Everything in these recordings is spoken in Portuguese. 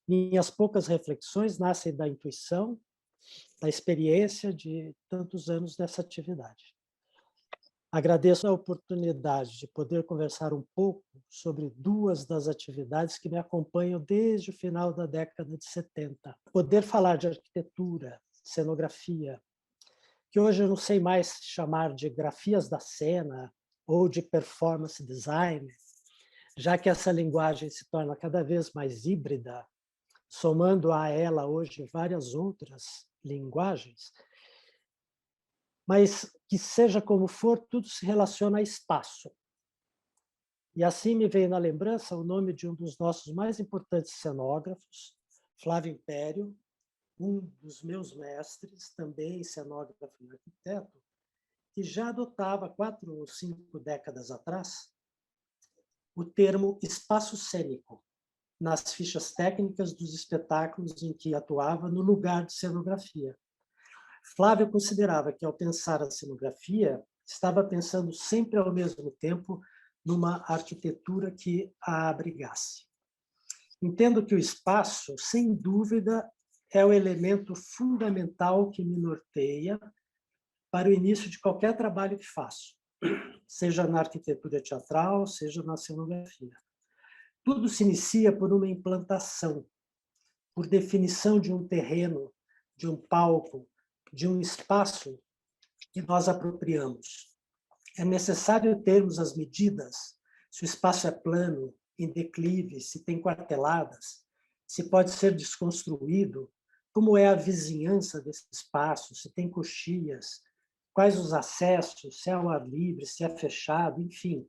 Minhas poucas reflexões nascem da intuição, da experiência de tantos anos dessa atividade. Agradeço a oportunidade de poder conversar um pouco sobre duas das atividades que me acompanham desde o final da década de 70. Poder falar de arquitetura, cenografia, que hoje eu não sei mais chamar de grafias da cena ou de performance design, já que essa linguagem se torna cada vez mais híbrida, somando a ela hoje várias outras linguagens, mas que seja como for, tudo se relaciona a espaço. E assim me veio na lembrança o nome de um dos nossos mais importantes cenógrafos, Flávio Império, um dos meus mestres, também cenógrafo e arquiteto, que já adotava 4 ou 5 décadas atrás o termo espaço cênico nas fichas técnicas dos espetáculos em que atuava no lugar de cenografia. Flávio considerava que, ao pensar a cenografia, estava pensando sempre ao mesmo tempo numa arquitetura que a abrigasse. Entendo que o espaço, sem dúvida, é o elemento fundamental que me norteia para o início de qualquer trabalho que faço, seja na arquitetura teatral, seja na cenografia. Tudo se inicia por uma implantação, por definição de um terreno, de um palco, de um espaço que nós apropriamos. É necessário termos as medidas, se o espaço é plano, em declive, se tem quarteladas, se pode ser desconstruído, como é a vizinhança desse espaço, se tem coxias, quais os acessos, se é ao ar livre, se é fechado, enfim.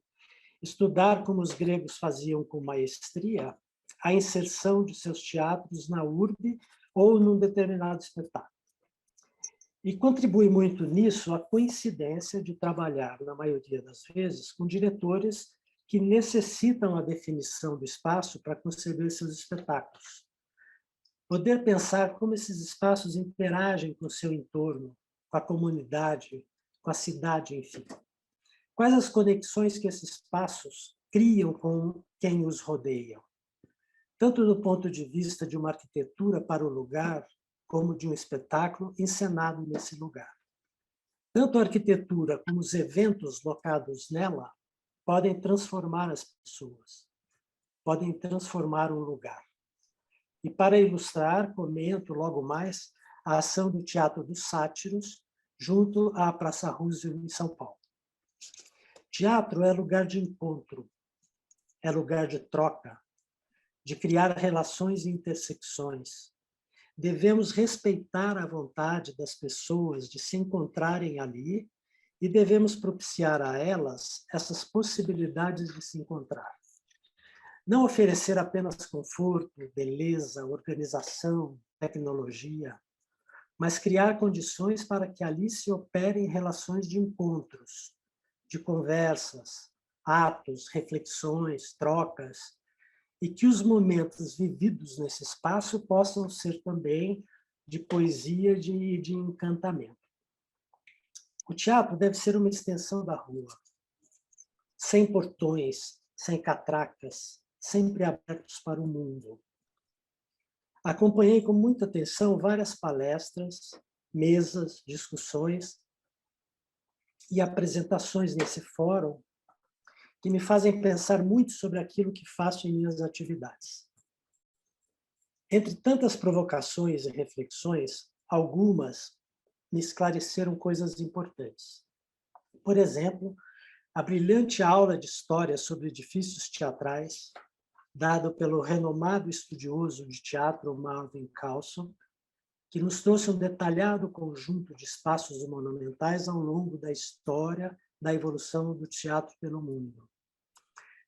Estudar, como os gregos faziam com maestria, a inserção de seus teatros na urbe ou num determinado espetáculo. E contribui muito nisso a coincidência de trabalhar, na maioria das vezes, com diretores que necessitam a definição do espaço para conceber seus espetáculos. Poder pensar como esses espaços interagem com o seu entorno, com a comunidade, com a cidade, enfim. Quais as conexões que esses espaços criam com quem os rodeia? Tanto do ponto de vista de uma arquitetura para o lugar, como de um espetáculo encenado nesse lugar. Tanto a arquitetura como os eventos locados nela podem transformar as pessoas, podem transformar um lugar. E para ilustrar, comento logo mais a ação do Teatro dos Sátiros junto à Praça Roosevelt, em São Paulo. Teatro é lugar de encontro, é lugar de troca, de criar relações e intersecções. Devemos respeitar a vontade das pessoas de se encontrarem ali e devemos propiciar a elas essas possibilidades de se encontrar. Não oferecer apenas conforto, beleza, organização, tecnologia, mas criar condições para que ali se operem relações de encontros, de conversas, atos, reflexões, trocas, e que os momentos vividos nesse espaço possam ser também de poesia, de encantamento. O teatro deve ser uma extensão da rua, sem portões, sem catracas, sempre abertos para o mundo. Acompanhei com muita atenção várias palestras, mesas, discussões e apresentações nesse fórum que me fazem pensar muito sobre aquilo que faço em minhas atividades. Entre tantas provocações e reflexões, algumas me esclareceram coisas importantes. Por exemplo, a brilhante aula de história sobre edifícios teatrais, dado pelo renomado estudioso de teatro Marvin Carlson, que nos trouxe um detalhado conjunto de espaços monumentais ao longo da história da evolução do teatro pelo mundo.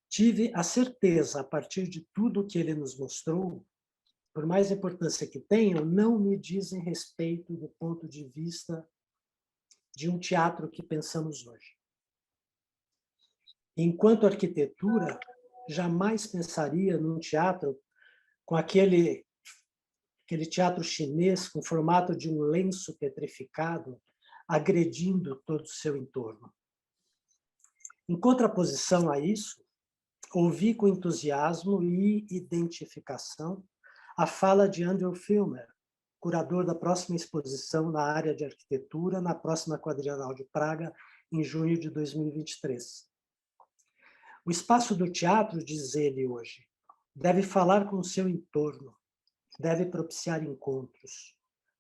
Tive a certeza, a partir de tudo o que ele nos mostrou, por mais importância que tenham, não me dizem respeito do ponto de vista de um teatro que pensamos hoje. Enquanto arquitetura, jamais pensaria num teatro com aquele teatro chinês com formato de um lenço petrificado, agredindo todo o seu entorno. Em contraposição a isso, ouvi com entusiasmo e identificação a fala de Andrew Filmer, curador da próxima exposição na área de arquitetura, na próxima Quadrienal de Praga, em junho de 2023. O espaço do teatro, diz ele hoje, deve falar com o seu entorno, deve propiciar encontros,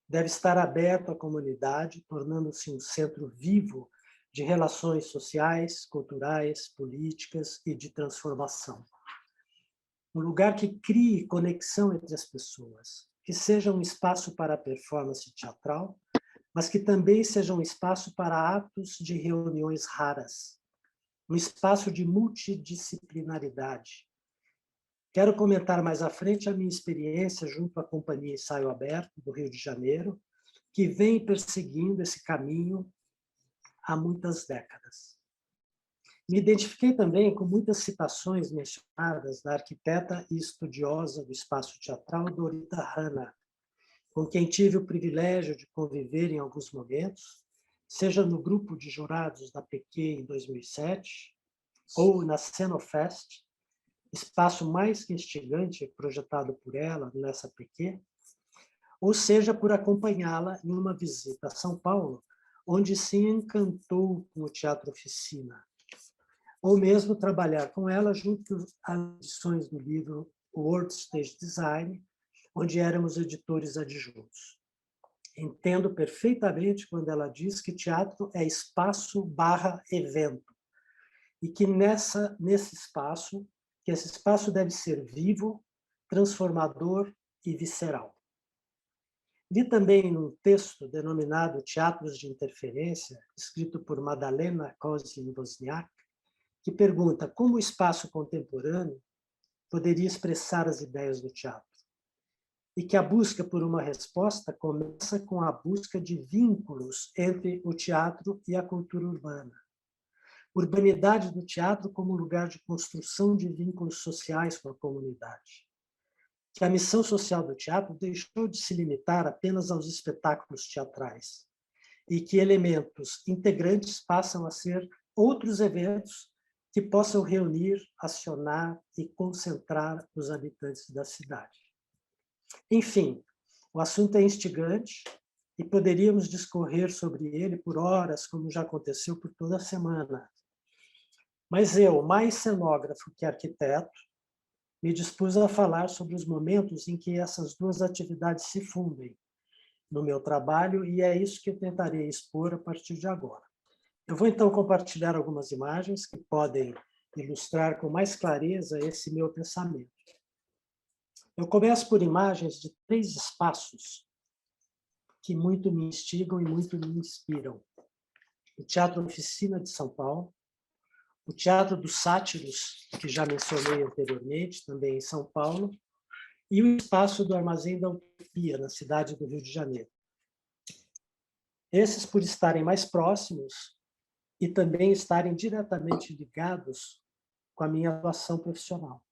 deve estar aberto à comunidade, tornando-se um centro vivo de relações sociais, culturais, políticas e de transformação. Um lugar que crie conexão entre as pessoas, que seja um espaço para a performance teatral, mas que também seja um espaço para atos de reuniões raras, um espaço de multidisciplinaridade. Quero comentar mais à frente a minha experiência junto à Companhia Ensaio Aberto, do Rio de Janeiro, que vem perseguindo esse caminho há muitas décadas. Me identifiquei também com muitas citações mencionadas da arquiteta e estudiosa do espaço teatral Dorita Hanna, com quem tive o privilégio de conviver em alguns momentos, seja no grupo de jurados da PQ em 2007, ou na Cenofest, espaço mais que instigante projetado por ela nessa PQ, ou seja por acompanhá-la em uma visita a São Paulo, onde se encantou com o Teatro Oficina, ou mesmo trabalhar com ela junto às edições do livro World Stage Design, onde éramos editores adjuntos. Entendo perfeitamente quando ela diz que teatro é espaço/evento, e que nesse espaço, que esse espaço deve ser vivo, transformador e visceral. Li também num texto denominado Teatros de Interferência, escrito por Madalena Kozin-Wozniak, que pergunta como o espaço contemporâneo poderia expressar as ideias do teatro. E que a busca por uma resposta começa com a busca de vínculos entre o teatro e a cultura urbana. Urbanidade do teatro como lugar de construção de vínculos sociais com a comunidade. Que a missão social do teatro deixou de se limitar apenas aos espetáculos teatrais e que elementos integrantes passam a ser outros eventos que possam reunir, acionar e concentrar os habitantes da cidade. Enfim, o assunto é instigante e poderíamos discorrer sobre ele por horas, como já aconteceu por toda a semana. Mas eu, mais cenógrafo que arquiteto, me dispus a falar sobre os momentos em que essas duas atividades se fundem no meu trabalho, e é isso que eu tentarei expor a partir de agora. Eu vou, então, compartilhar algumas imagens que podem ilustrar com mais clareza esse meu pensamento. Eu começo por imagens de 3 espaços que muito me instigam e muito me inspiram. O Teatro Oficina de São Paulo, o Teatro dos Sátiros, que já mencionei anteriormente, também em São Paulo, e o espaço do Armazém da Utopia, na cidade do Rio de Janeiro. Esses, por estarem mais próximos e também estarem diretamente ligados com a minha atuação profissional.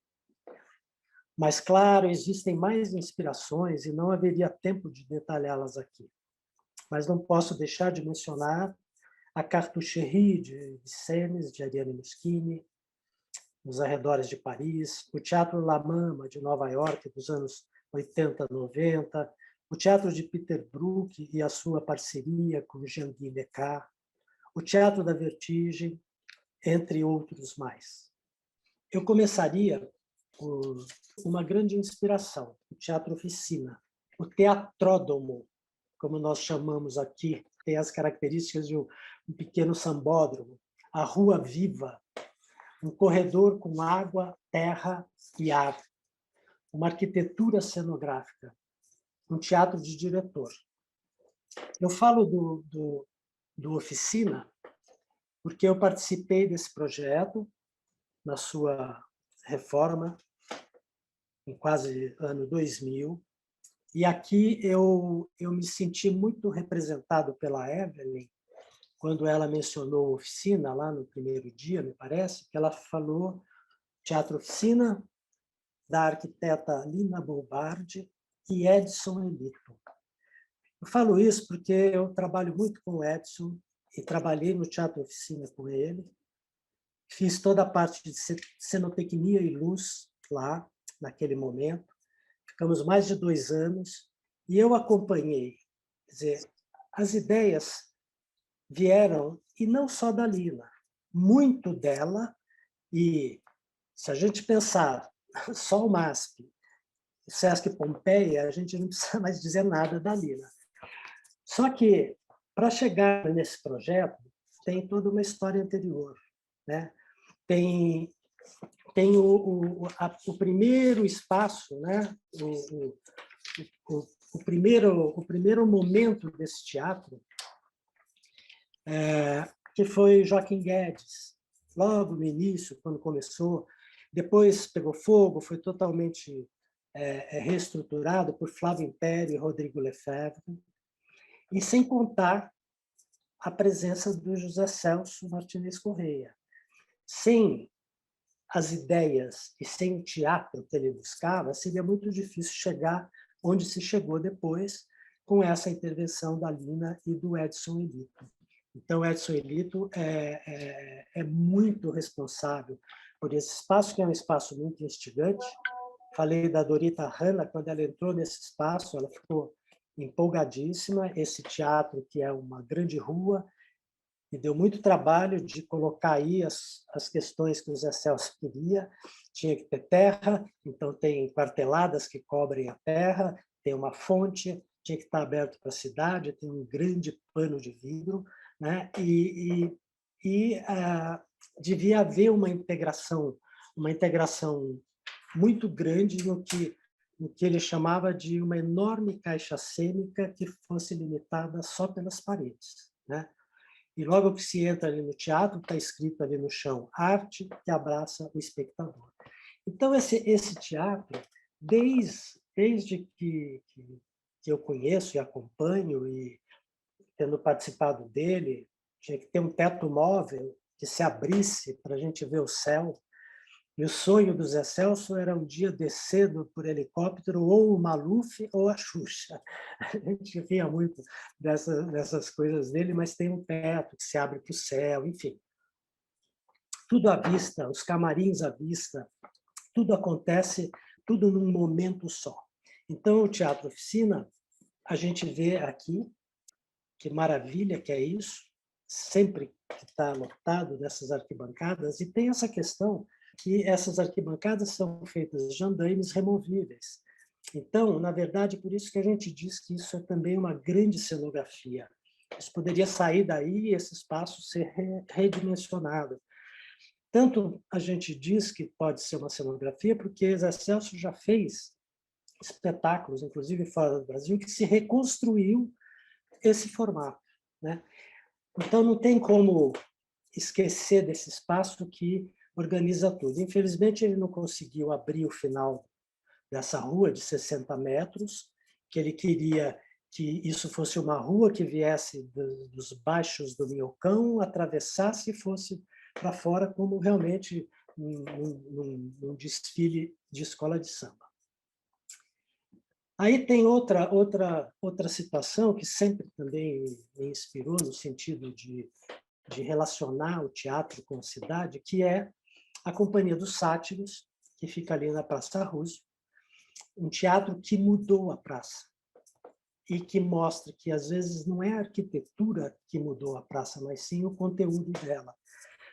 Mas, claro, existem mais inspirações e não haveria tempo de detalhá-las aqui. Mas não posso deixar de mencionar a Cartoucherie de Vincennes, de Ariane Moschini, nos arredores de Paris, o Teatro La Mama, de Nova York, dos anos 80, 90, o Teatro de Peter Brook e a sua parceria com Jean-Guy Lecas, o Teatro da Vertigem, entre outros mais. Eu começaria por uma grande inspiração, o Teatro Oficina, o teatródromo, como nós chamamos aqui, tem as características de um pequeno sambódromo, a rua viva, um corredor com água, terra e ar, uma arquitetura cenográfica, um teatro de diretor. Eu falo do Oficina porque eu participei desse projeto na sua reforma, em quase ano 2000, e aqui eu me senti muito representado pela Evelyn, quando ela mencionou Oficina, lá no primeiro dia, me parece, que ela falou Teatro Oficina, da arquiteta Lina Bombardi e Edson Elito. Eu falo isso porque eu trabalho muito com o Edson e trabalhei no Teatro Oficina com ele. Fiz toda a parte de cenotecnia e luz lá, naquele momento. ficamos mais de 2 anos, e eu acompanhei. Quer dizer, as ideias vieram, e não só da Lina, muito dela, e se a gente pensar só o MASP, o Sesc Pompeia, a gente não precisa mais dizer nada da Lina. Só que, para chegar nesse projeto, tem toda uma história anterior, né? Tem o primeiro espaço, né? O primeiro momento desse teatro, que foi Joaquim Guedes, logo no início, quando começou. Depois pegou fogo, foi totalmente reestruturado por Flávio Império e Rodrigo Lefebvre, e sem contar a presença do José Celso Martinez Corrêa. Sem as ideias e sem o teatro que ele buscava, seria muito difícil chegar onde se chegou depois, com essa intervenção da Lina e do Edson Elito. Então, Edson Elito é muito responsável por esse espaço, que é um espaço muito instigante. Falei da Dorita Hanna, quando ela entrou nesse espaço, ela ficou empolgadíssima. Esse teatro, que é uma grande rua, e deu muito trabalho de colocar aí as questões que o Zé Celso queria. Tinha que ter terra, então tem quarteladas que cobrem a terra, tem uma fonte, tinha que estar aberto para a cidade, tem um grande pano de vidro, né? Devia haver uma integração muito grande no que ele chamava de uma enorme caixa cênica que fosse limitada só pelas paredes, né? E logo que se entra ali no teatro, está escrito ali no chão, arte que abraça o espectador. Então, esse teatro, desde que eu conheço e acompanho, e tendo participado dele, tinha que ter um teto móvel que se abrisse para a gente ver o céu. E o sonho do Zé Celso era um dia descendo por helicóptero ou o Maluf ou a Xuxa. A gente ria muito dessas coisas dele, mas tem um teto que se abre para o céu, enfim. Tudo à vista, os camarins à vista, tudo acontece, tudo num momento só. Então, o Teatro Oficina, a gente vê aqui, que maravilha que é isso, sempre que está lotado nessas arquibancadas, e tem essa questão que essas arquibancadas são feitas de andaimes removíveis. Então, na verdade, por isso que a gente diz que isso é também uma grande cenografia. Isso poderia sair daí e esse espaço ser redimensionado. Tanto a gente diz que pode ser uma cenografia, porque Zé Celso já fez espetáculos, inclusive fora do Brasil, que se reconstruiu esse formato, né? Então, não tem como esquecer desse espaço que organiza tudo. Infelizmente, ele não conseguiu abrir o final dessa rua de 60 metros, que ele queria que isso fosse uma rua que viesse dos baixos do Minhocão, atravessasse e fosse para fora, como realmente num desfile de escola de samba. Aí tem outra situação que sempre também me inspirou no sentido de relacionar o teatro com a cidade, que é a Companhia dos Sátiros, que fica ali na Praça Roosevelt, um teatro que mudou a praça e que mostra que, às vezes, não é a arquitetura que mudou a praça, mas sim o conteúdo dela.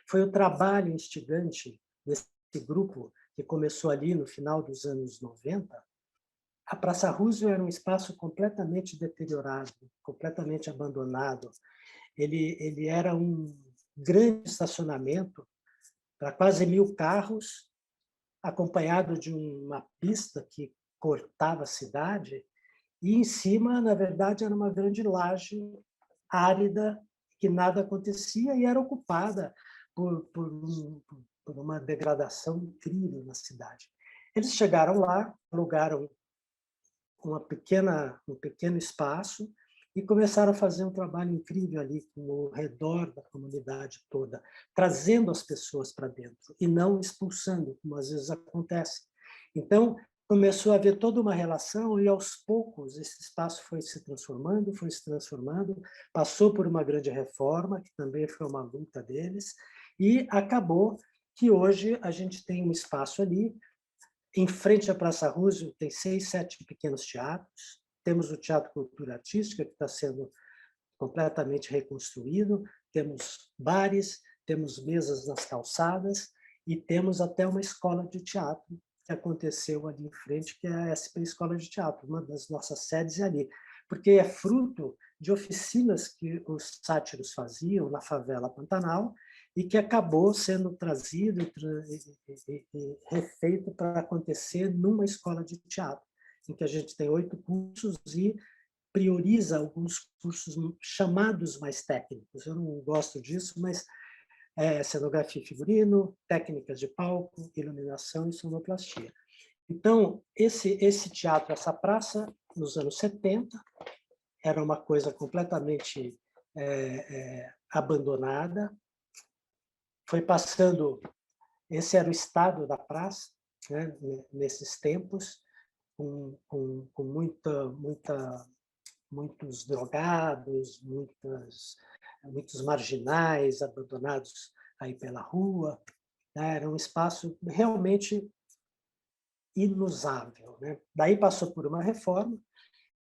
Foi o trabalho instigante desse grupo, que começou ali no final dos anos 90. A Praça Roosevelt era um espaço completamente deteriorado, completamente abandonado. Ele era um grande estacionamento para quase 1000 carros, acompanhado de uma pista que cortava a cidade, e em cima, na verdade, era uma grande laje árida, que nada acontecia, e era ocupada por uma degradação incrível na cidade. Eles chegaram lá, alugaram um pequeno espaço e começaram a fazer um trabalho incrível ali ao redor da comunidade toda, trazendo as pessoas para dentro e não expulsando, como às vezes acontece. Então, começou a haver toda uma relação e, aos poucos, esse espaço foi se transformando, passou por uma grande reforma, que também foi uma luta deles, e acabou que hoje a gente tem um espaço ali Em frente à Praça Roosevelt, tem 6, 7 pequenos teatros. Temos o Teatro Cultura Artística, que está sendo completamente reconstruído. Temos bares, temos mesas nas calçadas e temos até uma escola de teatro que aconteceu ali em frente, que é a SP Escola de Teatro, uma das nossas sedes é ali, porque é fruto de oficinas que os sátiros faziam na favela Pantanal e que acabou sendo trazido e refeito para acontecer numa escola de teatro, em que a gente tem 8 cursos e prioriza alguns cursos chamados mais técnicos. Eu não gosto disso, mas cenografia e figurino, técnicas de palco, iluminação e sonoplastia. Então, esse teatro, essa praça, nos anos 70, era uma coisa completamente abandonada. Foi passando, esse era o estado da praça, né, nesses tempos, com muitos drogados, muitos marginais abandonados aí pela rua. Né? Era um espaço realmente inusável. Né? Daí passou por uma reforma,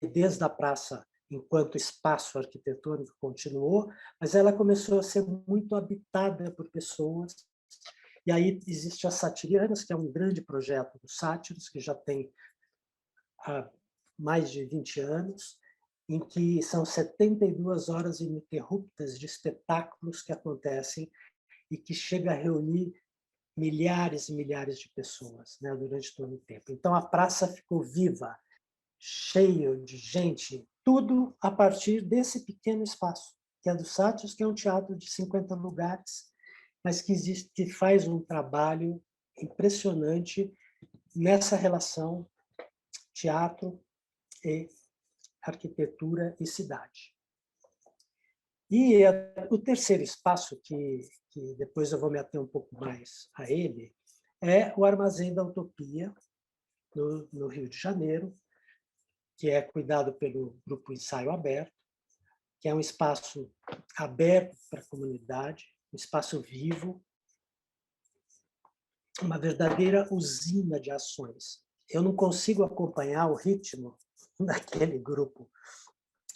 e desde a praça, enquanto espaço arquitetônico, continuou, mas ela começou a ser muito habitada por pessoas. E aí existe a Satirianas, que é um grande projeto dos sátiros, que já tem há mais de 20 anos, em que são 72 horas ininterruptas de espetáculos que acontecem e que chega a reunir milhares e milhares de pessoas, né, durante todo o tempo. Então, a praça ficou viva, cheio de gente, tudo a partir desse pequeno espaço, que é do Sátiros, que é um teatro de 50 lugares, mas que existe, que faz um trabalho impressionante nessa relação teatro e arquitetura e cidade. E o terceiro espaço, que depois eu vou me ater um pouco mais a ele, é o Armazém da Utopia, no Rio de Janeiro, que é cuidado pelo Grupo Ensaio Aberto, que é um espaço aberto para a comunidade, um espaço vivo, uma verdadeira usina de ações. Eu não consigo acompanhar o ritmo daquele grupo.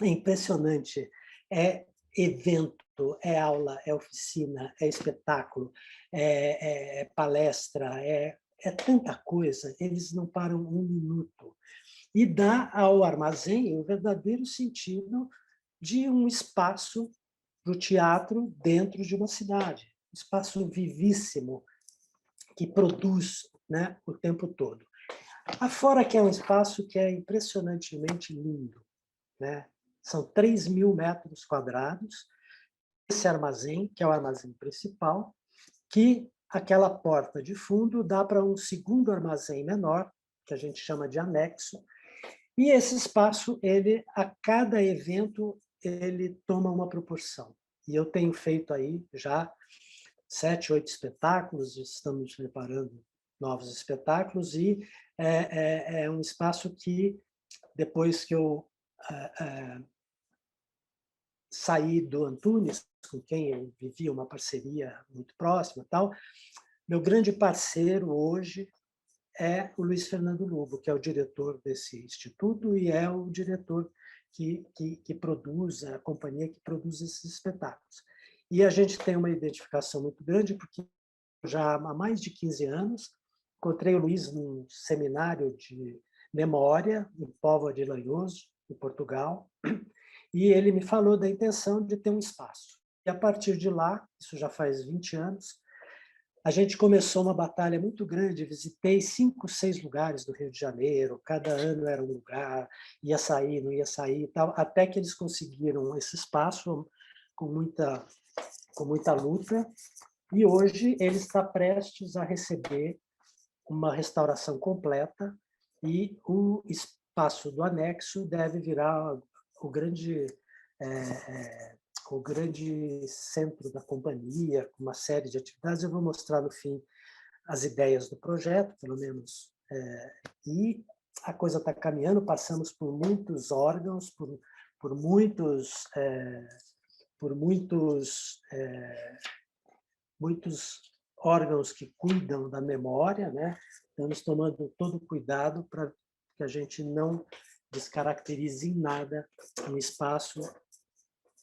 É impressionante. É evento, é aula, é oficina, é espetáculo, é palestra, é tanta coisa. Eles não param um minuto. E dá ao armazém o verdadeiro sentido de um espaço para o teatro dentro de uma cidade. Um espaço vivíssimo, que produz, né, o tempo todo. Afora que é um espaço que é impressionantemente lindo. Né? São 3.000 metros quadrados. Esse armazém, que é o armazém principal, que aquela porta de fundo dá para um segundo armazém menor, que a gente chama de anexo, e esse espaço, ele, a cada evento, ele toma uma proporção. E eu tenho feito aí já 7, 8 espetáculos, estamos preparando novos espetáculos, e é um espaço que, depois que eu saí do Antunes, com quem eu vivia uma parceria muito próxima, tal, meu grande parceiro hoje é o Luiz Fernando Lobo, que é o diretor desse instituto e é o diretor que produz, a companhia que produz esses espetáculos. E a gente tem uma identificação muito grande, porque já há mais de 15 anos encontrei o Luiz num seminário de memória em Póvoa de Lanhoso, em Portugal, e ele me falou da intenção de ter um espaço. E a partir de lá, isso já faz 20 anos, a gente começou uma batalha muito grande, visitei 5, 6 lugares do Rio de Janeiro, cada ano era um lugar, ia sair, não ia sair, tal, até que eles conseguiram esse espaço com muita luta, e hoje ele está prestes a receber uma restauração completa, e o espaço do anexo deve virar o grande centro da companhia, com uma série de atividades. Eu vou mostrar no fim as ideias do projeto, pelo menos. E a coisa está caminhando, passamos por muitos órgãos, por muitos órgãos que cuidam da memória, né? Estamos tomando todo o cuidado para que a gente não descaracterize em nada um espaço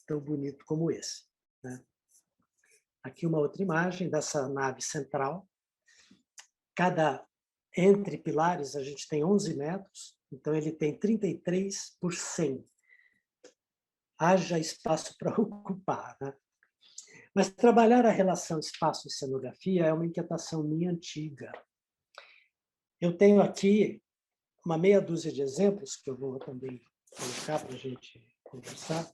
tão bonito como esse, né? Aqui uma outra imagem dessa nave central. Entre pilares, a gente tem 11 metros, então ele tem 33 por 100. Haja espaço para ocupar, né? Mas trabalhar a relação espaço e cenografia é uma inquietação minha antiga. Eu tenho aqui uma meia dúzia de exemplos, que eu vou também colocar para a gente conversar,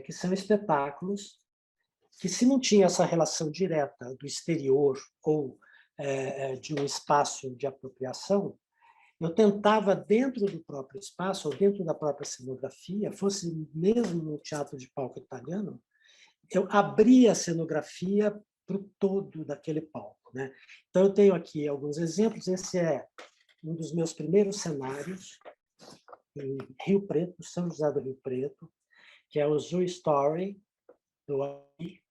que são espetáculos que, se não tinha essa relação direta do exterior ou de um espaço de apropriação, eu tentava, dentro do próprio espaço, ou dentro da própria cenografia, fosse mesmo no teatro de palco italiano, eu abria a cenografia para o todo daquele palco, né? Então, eu tenho aqui alguns exemplos. Esse é um dos meus primeiros cenários, em Rio Preto, São José do Rio Preto, que é o Zoo Story, do Albi.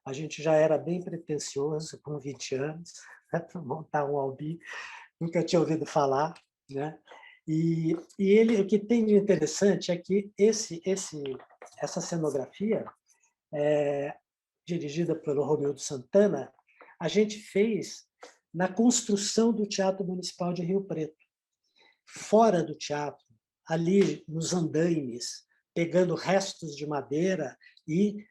A gente já era bem pretensioso, com 20 anos, né, para montar um Albi, nunca tinha ouvido falar, né? E ele, o que tem de interessante é que essa cenografia, dirigida pelo Romildo Santana, a gente fez na construção do Teatro Municipal de Rio Preto. Fora do teatro, ali nos andaimes, pegando restos de madeira e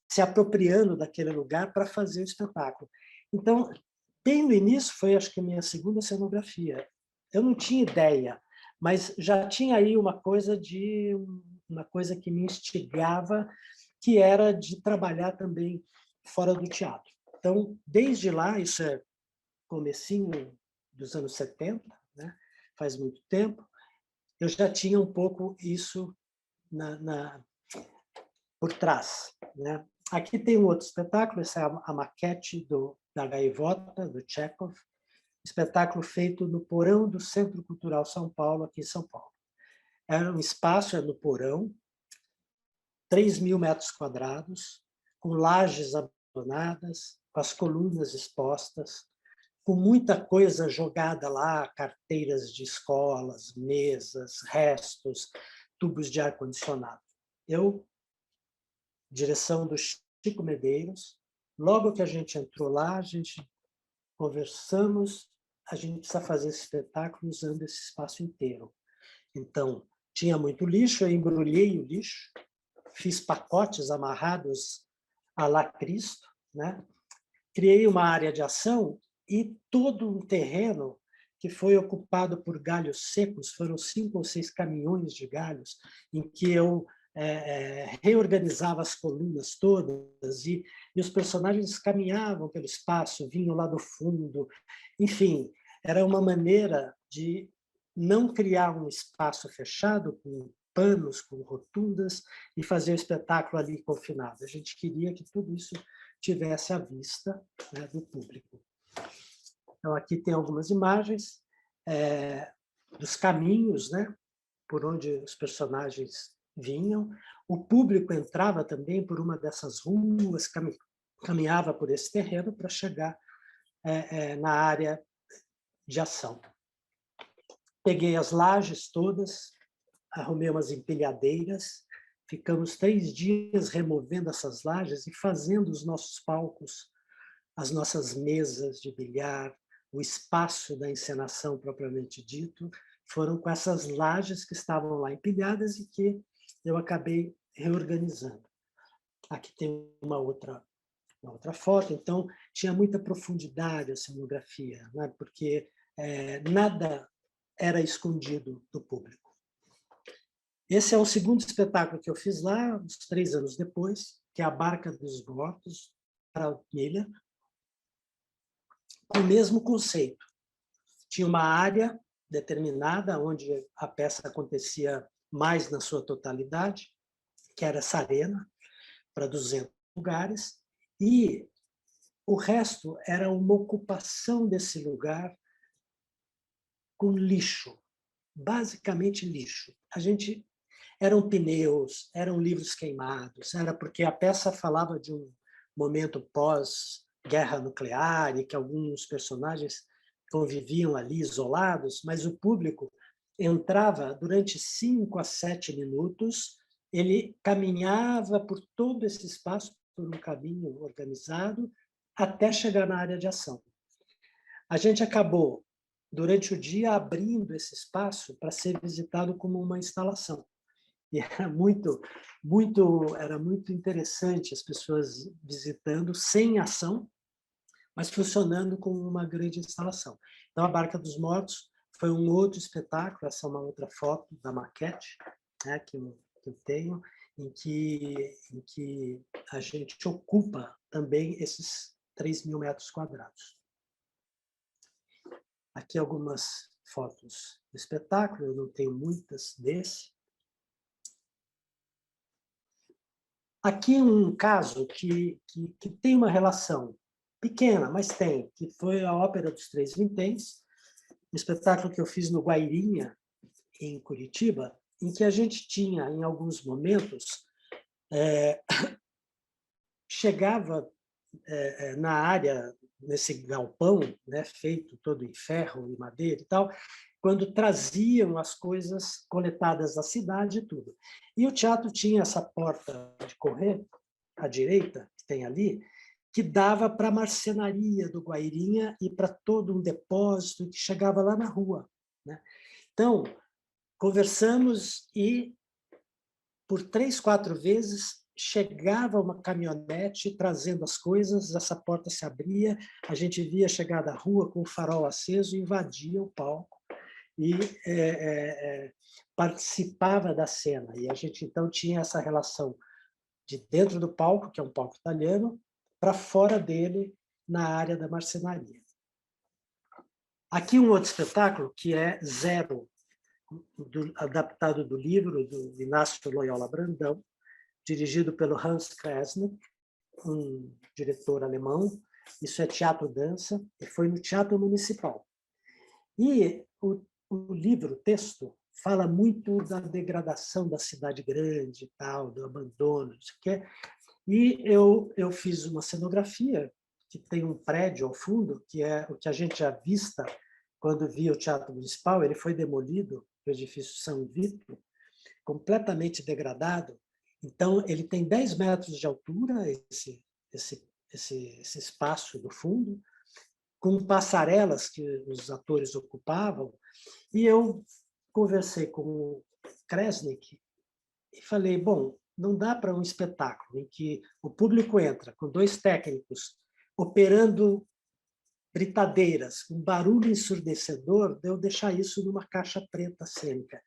se apropriando daquele lugar para fazer o espetáculo. Então, bem no início, foi, acho que, a minha segunda cenografia. Eu não tinha ideia, mas já tinha aí uma coisa que me instigava, que era de trabalhar também fora do teatro. Então, desde lá, isso é comecinho dos anos 70, né? Faz muito tempo, eu já tinha um pouco isso por trás, né? Aqui tem um outro espetáculo, essa é a maquete da Gaivota, do Chekhov, espetáculo feito no porão do Centro Cultural São Paulo, aqui em São Paulo. Era um espaço, no porão, 3.000 metros quadrados, com lajes abandonadas, com as colunas expostas, com muita coisa jogada lá, carteiras de escolas, mesas, restos, tubos de ar-condicionado. Eu, direção do Chico Medeiros, logo que a gente entrou lá, a gente conversamos, a gente precisa fazer esse espetáculo usando esse espaço inteiro. Então, tinha muito lixo, eu embrulhei o lixo, fiz pacotes amarrados à la Cristo, né? Criei uma área de ação e todo um terreno que foi ocupado por galhos secos, foram 5 ou 6 caminhões de galhos, em que eu reorganizava as colunas todas, e os personagens caminhavam pelo espaço, vinham lá do fundo. Enfim, era uma maneira de não criar um espaço fechado, com panos, com rotundas, e fazer o espetáculo ali confinado. A gente queria que tudo isso tivesse à vista, né, do público. Então, aqui tem algumas imagens dos caminhos, né, por onde os personagens vinham. O público entrava também por uma dessas ruas, caminhava por esse terreno para chegar na área de ação. Peguei as lajes todas, arrumei umas empilhadeiras, ficamos 3 dias removendo essas lajes e fazendo os nossos palcos, as nossas mesas de bilhar, o espaço da encenação propriamente dito, foram com essas lajes que estavam lá empilhadas e que eu acabei reorganizando. Aqui tem uma outra foto. Então, tinha muita profundidade a cenografia, né? Porque nada era escondido do público. Esse é o segundo espetáculo que eu fiz lá, uns 3 anos depois, que é a Barca dos Mortos, para Miller, com o mesmo conceito. Tinha uma área determinada onde a peça acontecia mais na sua totalidade, que era essa arena, para 200 lugares, e o resto era uma ocupação desse lugar com lixo, basicamente lixo. Eram pneus, eram livros queimados, era porque a peça falava de um momento guerra nuclear e que alguns personagens conviviam ali isolados, mas o público entrava durante 5 a 7 minutos, ele caminhava por todo esse espaço, por um caminho organizado, até chegar na área de ação. A gente acabou, durante o dia, abrindo esse espaço para ser visitado como uma instalação. E era muito interessante as pessoas visitando sem ação, mas funcionando como uma grande instalação. Então, a Barca dos Mortos foi um outro espetáculo, essa é uma outra foto da maquete, né, que eu tenho, em que a gente ocupa também esses 3.000 metros quadrados. Aqui algumas fotos do espetáculo, eu não tenho muitas desse. Aqui um caso que tem uma relação pequena, mas tem, que foi a Ópera dos Três Vinténs, um espetáculo que eu fiz no Guairinha, em Curitiba, em que a gente tinha, em alguns momentos, chegava na área, nesse galpão, né, feito todo em ferro e madeira e tal, quando traziam as coisas coletadas da cidade e tudo. E o teatro tinha essa porta de correr, à direita, que tem ali, que dava para a marcenaria do Guairinha e para todo um depósito que chegava lá na rua, né? Então, conversamos e, por 3, 4 vezes, chegava uma caminhonete trazendo as coisas, essa porta se abria, a gente via chegar da rua com o farol aceso, invadia o palco e participava da cena. E a gente, então, tinha essa relação de dentro do palco, que é um palco italiano, para fora dele, na área da marcenaria. Aqui um outro espetáculo, que é Zero, adaptado do livro do Inácio Loyola Brandão, dirigido pelo Hans Kresnik, um diretor alemão. Isso é teatro-dança, e foi no Teatro Municipal. E o livro, o texto, fala muito da degradação da cidade grande, e tal, do abandono, não sei o quê. E eu fiz uma cenografia que tem um prédio ao fundo, que é o que a gente já vista quando via o Teatro Municipal. Ele foi demolido, o edifício São Vito, completamente degradado. Então, ele tem 10 metros de altura, esse espaço do fundo, com passarelas que os atores ocupavam. E eu conversei com o Kresnik e falei, bom, não dá para um espetáculo em que o público entra com 2 técnicos operando britadeiras, um barulho ensurdecedor, de eu deixar isso numa caixa preta cênica.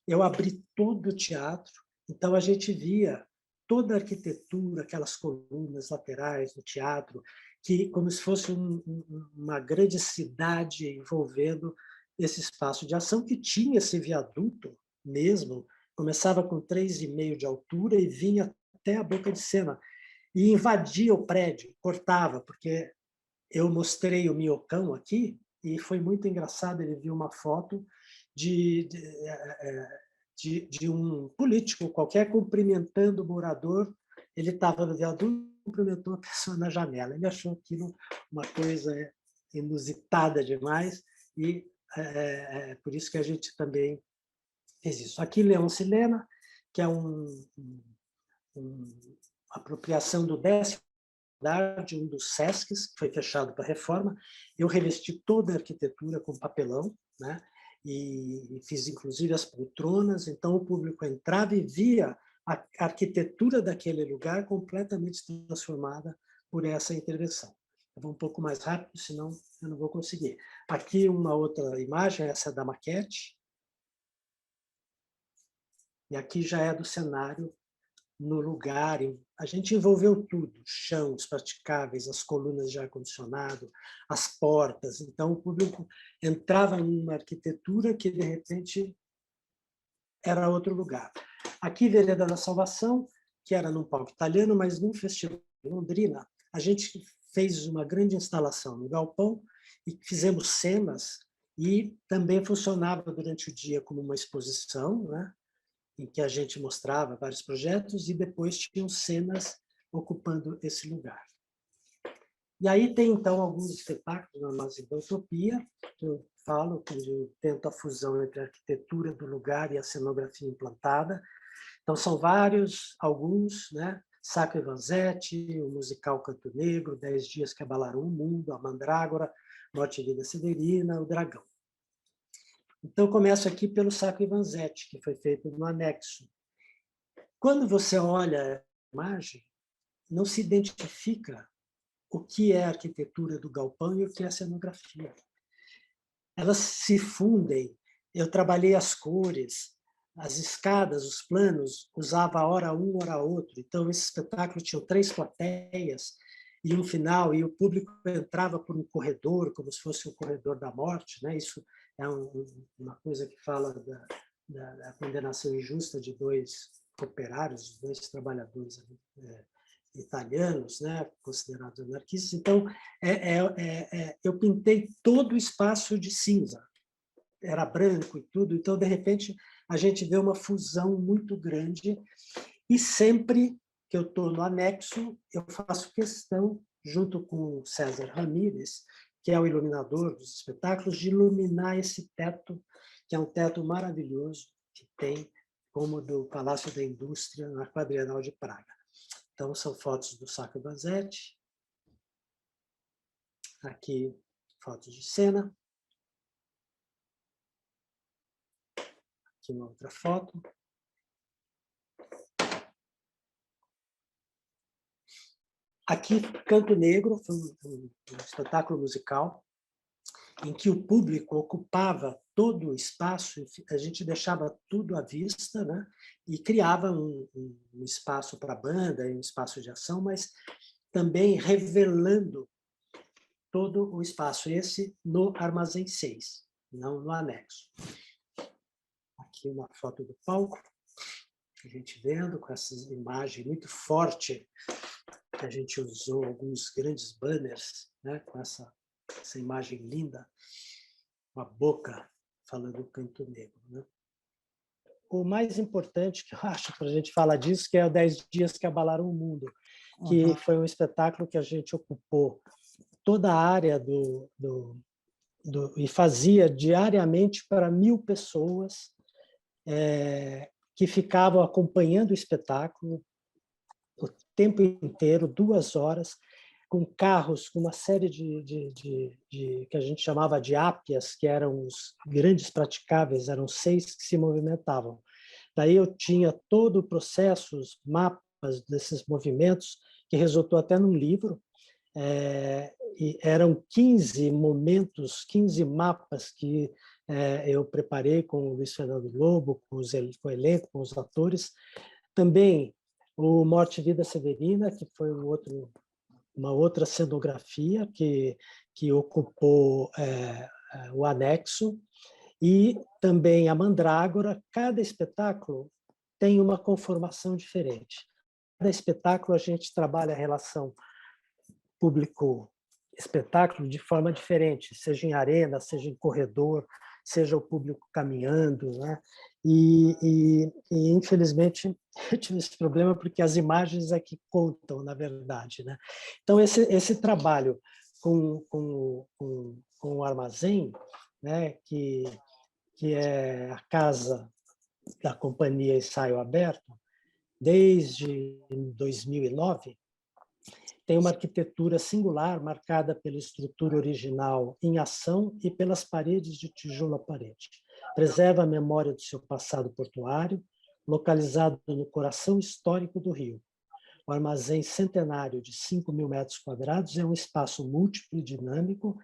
Eu abri todo o teatro, então a gente via toda a arquitetura, aquelas colunas laterais do teatro, que como se fosse uma grande cidade envolvendo esse espaço de ação, que tinha esse viaduto mesmo, começava com 3,5 de altura e vinha até a boca de cena, e invadia o prédio, cortava, porque eu mostrei o minhocão aqui, e foi muito engraçado, ele viu uma foto de um político qualquer cumprimentando o morador. Ele estava no viaduto, cumprimentou a pessoa na janela. Ele achou aquilo uma coisa inusitada demais, e por isso que a gente também fez isso. Aqui, Leon Silena, que é uma apropriação do 10º andar de um dos SESCs, que foi fechado para reforma. Eu revesti toda a arquitetura com papelão, né? E fiz inclusive as poltronas, então o público entrava e via a arquitetura daquele lugar completamente transformada por essa intervenção. Eu vou um pouco mais rápido, senão eu não vou conseguir. Aqui uma outra imagem, essa é da maquete, e aqui já é do cenário no lugar. A gente envolveu tudo, o chão, os praticáveis, as colunas de ar-condicionado, as portas. Então, o público entrava numa arquitetura que, de repente, era outro lugar. Aqui, Vereda da Salvação, que era num palco italiano, mas num festival em Londrina, a gente fez uma grande instalação no galpão e fizemos cenas, e também funcionava durante o dia como uma exposição, né? Em que a gente mostrava vários projetos e depois tinham cenas ocupando esse lugar. E aí tem, então, alguns espetáculos no Armazém da Utopia, que eu falo, que eu tento a fusão entre a arquitetura do lugar e a cenografia implantada. Então, são vários, alguns, né? Sacro e Vanzetti, o musical Canto Negro, 10 Dias que Abalaram o Mundo, a Mandrágora, Morte e Vida Severina, o Dragão. Então, começo aqui pelo Sacro e Vanzetti, que foi feito no anexo. Quando você olha a imagem, não se identifica o que é a arquitetura do galpão e o que é a cenografia. Elas se fundem. Eu trabalhei as cores, as escadas, os planos, usava hora um, hora outro. Então, esse espetáculo tinha 3 plateias e um final, e o público entrava por um corredor, como se fosse um corredor da morte. Né? Isso é uma coisa que fala da condenação injusta de 2 operários, 2 trabalhadores italianos, né, considerados anarquistas. Então, eu pintei todo o espaço de cinza. Era branco e tudo. Então, de repente, a gente vê uma fusão muito grande. E sempre que eu estou no anexo, eu faço questão, junto com o César Ramírez, que é o iluminador dos espetáculos, de iluminar esse teto, que é um teto maravilhoso, que tem como do Palácio da Indústria, na Quadrienal de Praga. Então, são fotos do Sacro Vanzetti. Aqui, fotos de cena. Aqui uma outra foto. Aqui, Canto Negro, foi um espetáculo musical em que o público ocupava todo o espaço, a gente deixava tudo à vista, né? E criava um espaço para a banda, um espaço de ação, mas também revelando todo o espaço, esse no Armazém 6, não no anexo. Aqui uma foto do palco, a gente vendo com essa imagem muito forte, que a gente usou alguns grandes banners, né, com essa imagem linda, uma boca falando do Canto Negro. Né? O mais importante que eu acho para a gente falar disso, que é o 10 Dias que Abalaram o Mundo, que foi um espetáculo que a gente ocupou toda a área e fazia diariamente para 1.000 pessoas que ficavam acompanhando o espetáculo o tempo inteiro, 2 horas, com carros, com uma série que a gente chamava de ápias, que eram os grandes praticáveis, eram 6 que se movimentavam. Daí eu tinha todo o processo, os mapas desses movimentos, que resultou até num livro. E eram 15 momentos, 15 mapas que eu preparei com o Luiz Fernando Lobo, com o elenco, com os atores. Também o Morte e Vida Severina, que foi uma outra cenografia que ocupou o anexo, e também a Mandrágora. Cada espetáculo tem uma conformação diferente. Cada espetáculo a gente trabalha a relação público-espetáculo de forma diferente, seja em arena, seja em corredor, seja o público caminhando, né? E infelizmente, eu tive esse problema porque as imagens é que contam, na verdade, né? Então, esse trabalho com o armazém, né, que é a casa da Companhia Ensaio Aberto, desde 2009, tem uma arquitetura singular, marcada pela estrutura original em ação e pelas paredes de tijolo à parede. Preserva a memória do seu passado portuário, localizado no coração histórico do Rio. O armazém centenário de 5.000 metros quadrados é um espaço múltiplo e dinâmico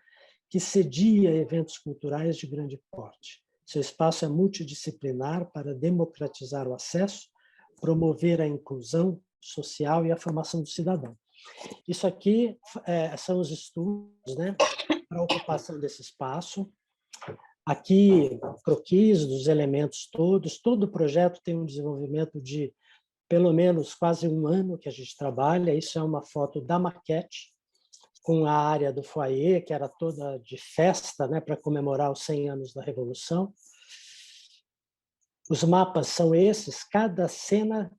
que cedia eventos culturais de grande porte. Seu espaço é multidisciplinar para democratizar o acesso, promover a inclusão social e a formação do cidadão. Isso aqui são os estudos, né, para a ocupação desse espaço. Aqui, croquis dos elementos todos. Todo o projeto tem um desenvolvimento de pelo menos quase 1 ano que a gente trabalha. Isso é uma foto da maquete, com a área do foyer, que era toda de festa, né, para comemorar os 100 anos da Revolução. Os mapas são esses. Cada cena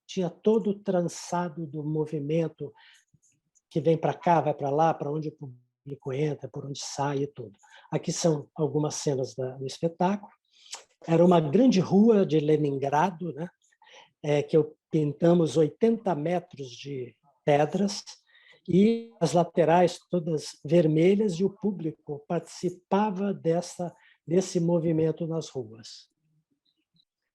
tinha todo o trançado do movimento que vem para cá, vai para lá, para onde o público entra, por onde sai e tudo. Aqui são algumas cenas do espetáculo. Era uma grande rua de Leningrado, né? Que pintamos 80 metros de pedras, e as laterais todas vermelhas, e o público participava desse movimento nas ruas.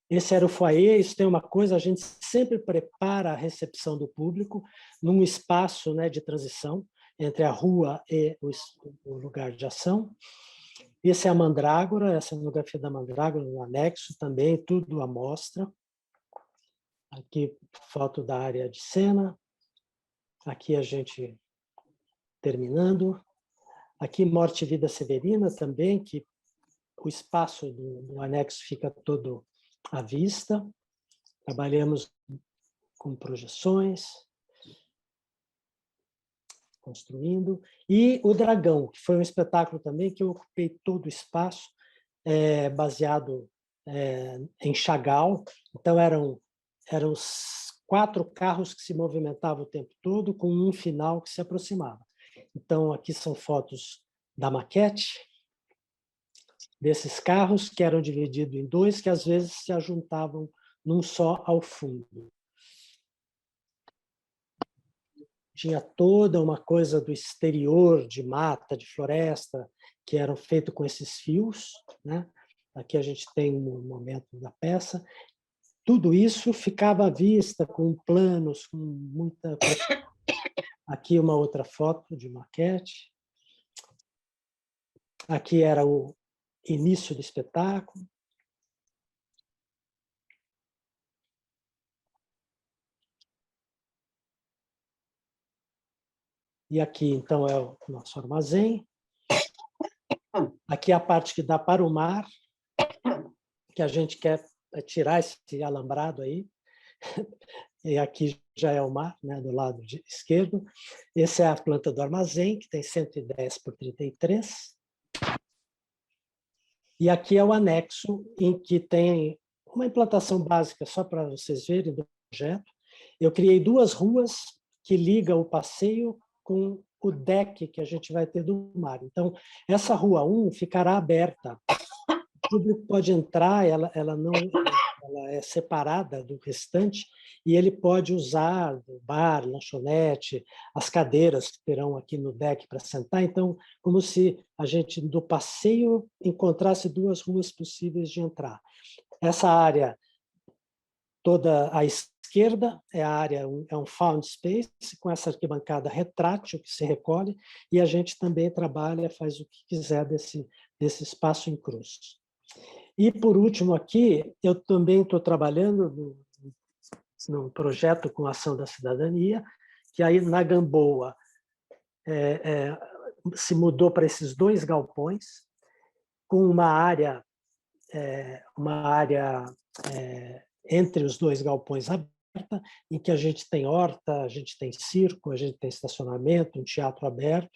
Esse era o foyer. Isso tem uma coisa, a gente sempre prepara a recepção do público num espaço, né, de transição entre a rua e o lugar de ação. Esse é a Mandrágora, essa é a cenografia da Mandrágora, no anexo também, tudo à mostra. Aqui, foto da área de cena. Aqui a gente terminando. Aqui, Morte e Vida Severina também, que o espaço do anexo fica todo à vista. Trabalhamos com projeções, construindo. E O Dragão, que foi um espetáculo também que eu ocupei todo o espaço, baseado em Chagall. Então, eram 4 carros que se movimentavam o tempo todo, com um final que se aproximava. Então, aqui são fotos da maquete, desses carros, que eram divididos em 2, que às vezes se ajuntavam num só ao fundo. Tinha toda uma coisa do exterior, de mata, de floresta, que eram feito com esses fios, né? Aqui a gente tem um momento da peça. Tudo isso ficava à vista, com planos, com muita... Aqui uma outra foto de maquete. Aqui era o início do espetáculo. E aqui, então, é o nosso armazém. Aqui é a parte que dá para o mar, que a gente quer tirar esse alambrado aí. E aqui já é o mar, né, do lado esquerdo. Essa é a planta do armazém, que tem 110 por 33. E aqui é o anexo, em que tem uma implantação básica, só para vocês verem do projeto. Eu criei 2 ruas que ligam o passeio com o deck que a gente vai ter do mar. Então, essa rua 1 ficará aberta. O público pode entrar, ela é separada do restante, e ele pode usar o bar, lanchonete, as cadeiras que terão aqui no deck para sentar. Então, como se a gente, do passeio, encontrasse 2 ruas possíveis de entrar. Essa área toda à esquerda é um found space, com essa arquibancada retrátil que se recolhe, e a gente também trabalha, faz o que quiser desse espaço em cruz. E, por último, aqui, eu também estou trabalhando no projeto com ação da cidadania, que aí na Gamboa se mudou para esses 2 galpões, com uma área entre os 2 galpões aberta, em que a gente tem horta, a gente tem circo, a gente tem estacionamento, um teatro aberto.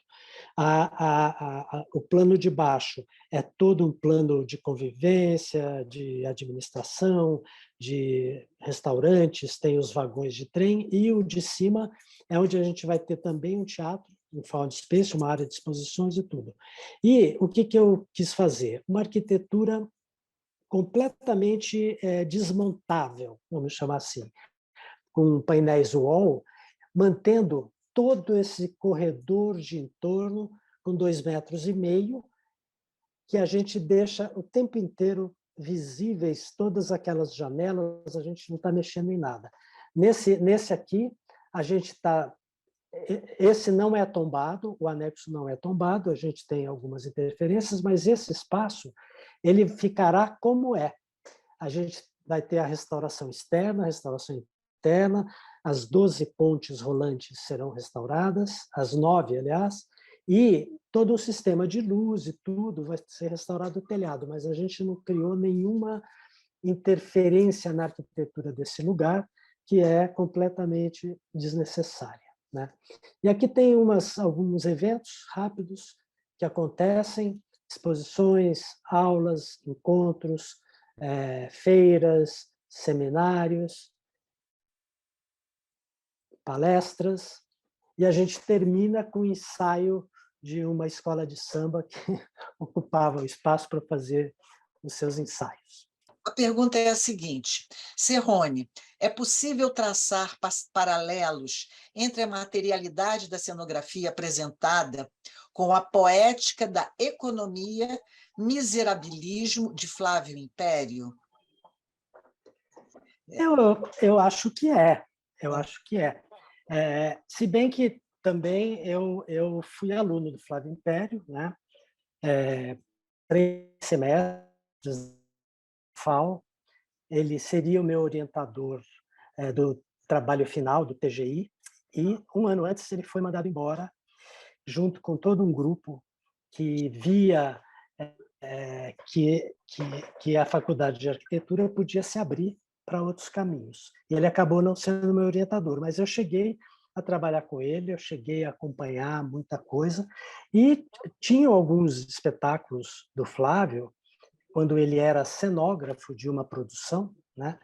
O plano de baixo é todo um plano de convivência, de administração, de restaurantes, tem os vagões de trem, e o de cima é onde a gente vai ter também um teatro, um found space, uma área de exposições e tudo. E o que eu quis fazer? Uma arquitetura completamente desmontável, vamos chamar assim, com painéis wall, mantendo todo esse corredor de entorno com 2,5 metros, que a gente deixa o tempo inteiro visíveis todas aquelas janelas, a gente não está mexendo em nada. Nesse aqui, a gente está... Esse não é tombado, o anexo não é tombado, a gente tem algumas interferências, mas esse espaço ele ficará como é. A gente vai ter a restauração externa, a restauração interna, as 12 pontes rolantes serão restauradas, as 9, aliás, e todo o sistema de luz e tudo vai ser restaurado o telhado, mas a gente não criou nenhuma interferência na arquitetura desse lugar, que é completamente desnecessária, né? E aqui tem alguns eventos rápidos que acontecem, exposições, aulas, encontros, feiras, seminários, palestras. e a gente termina com o ensaio de uma escola de samba que ocupava o espaço para fazer os seus ensaios. A pergunta é a seguinte: Serrone, é possível traçar paralelos entre a materialidade da cenografia apresentada com a poética da economia miserabilismo de Flávio Império? Eu acho que é, eu acho que é. Se bem que também eu fui aluno do Flávio Império, né? 3 semestres, FAO, ele seria o meu orientador do trabalho final do TGI, e um ano antes ele foi mandado embora, junto com todo um grupo que via que a faculdade de arquitetura podia se abrir para outros caminhos. E ele acabou não sendo meu orientador, mas eu cheguei a trabalhar com ele, eu cheguei a acompanhar muita coisa, e tinham alguns espetáculos do Flávio, quando ele era cenógrafo de uma produção, né,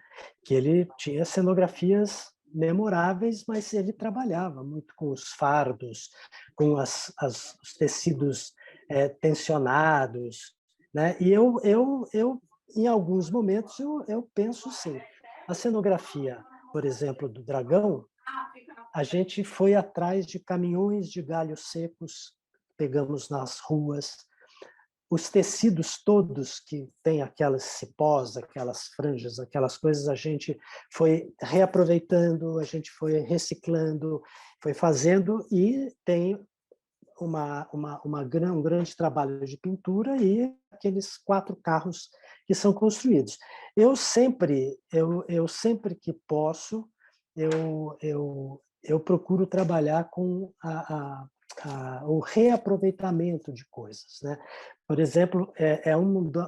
que ele tinha cenografias memoráveis, mas ele trabalhava muito com os fardos, com os tecidos tensionados, né? E em alguns momentos, eu penso sim. A cenografia, por exemplo, do Dragão, a gente foi atrás de caminhões de galhos secos, pegamos nas ruas, os tecidos todos que tem aquelas cipós, aquelas franjas, aquelas coisas, a gente foi reaproveitando, a gente foi reciclando, foi fazendo, e tem um grande trabalho de pintura e aqueles 4 carros que são construídos. Eu sempre que posso, eu procuro trabalhar com o reaproveitamento de coisas, né? Por exemplo,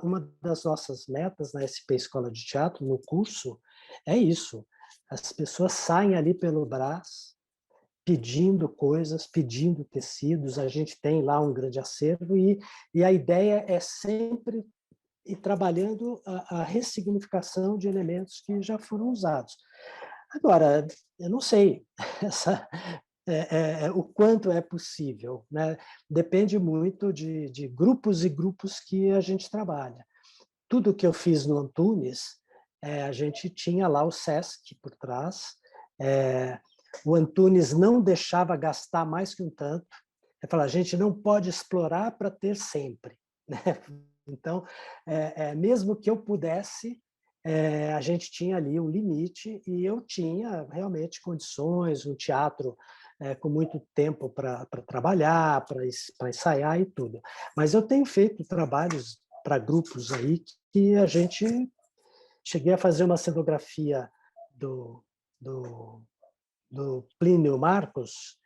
uma das nossas metas na SP Escola de Teatro, no curso, é isso. As pessoas saem ali pelo Brás pedindo coisas, pedindo tecidos, a gente tem lá um grande acervo, e a ideia é sempre ir trabalhando a ressignificação de elementos que já foram usados. Agora, eu não sei o quanto é possível, né? Depende muito de grupos e grupos que a gente trabalha. Tudo que eu fiz no Antunes, a gente tinha lá o SESC por trás, o Antunes não deixava gastar mais que um tanto, ele falava, a gente não pode explorar para ter sempre, né? Então, mesmo que eu pudesse, a gente tinha ali um limite, e eu tinha realmente condições, um teatro com muito tempo para trabalhar, para ensaiar e tudo. Mas eu tenho feito trabalhos para grupos aí que a gente... Cheguei a fazer uma cenografia do Plínio Marcos,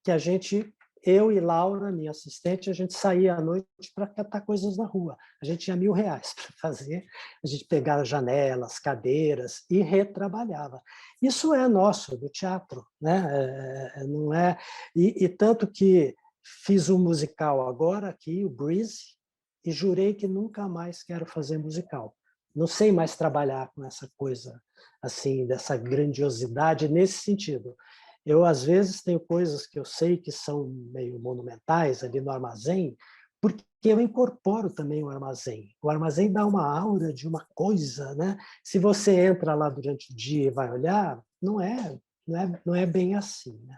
que eu e Laura, minha assistente, a gente saía à noite para catar coisas na rua. A gente tinha R$1.000 para fazer, a gente pegava janelas, cadeiras e retrabalhava. Isso é nosso, do teatro, né? Não é... E tanto que fiz um musical agora aqui, o Breeze, e jurei que nunca mais quero fazer musical. Não sei mais trabalhar com essa coisa, assim, dessa grandiosidade nesse sentido. Eu, às vezes, tenho coisas que eu sei que são meio monumentais ali no armazém, porque eu incorporo também o armazém. O armazém dá uma aura de uma coisa, né? Se você entra lá durante o dia e vai olhar, não é bem assim, né?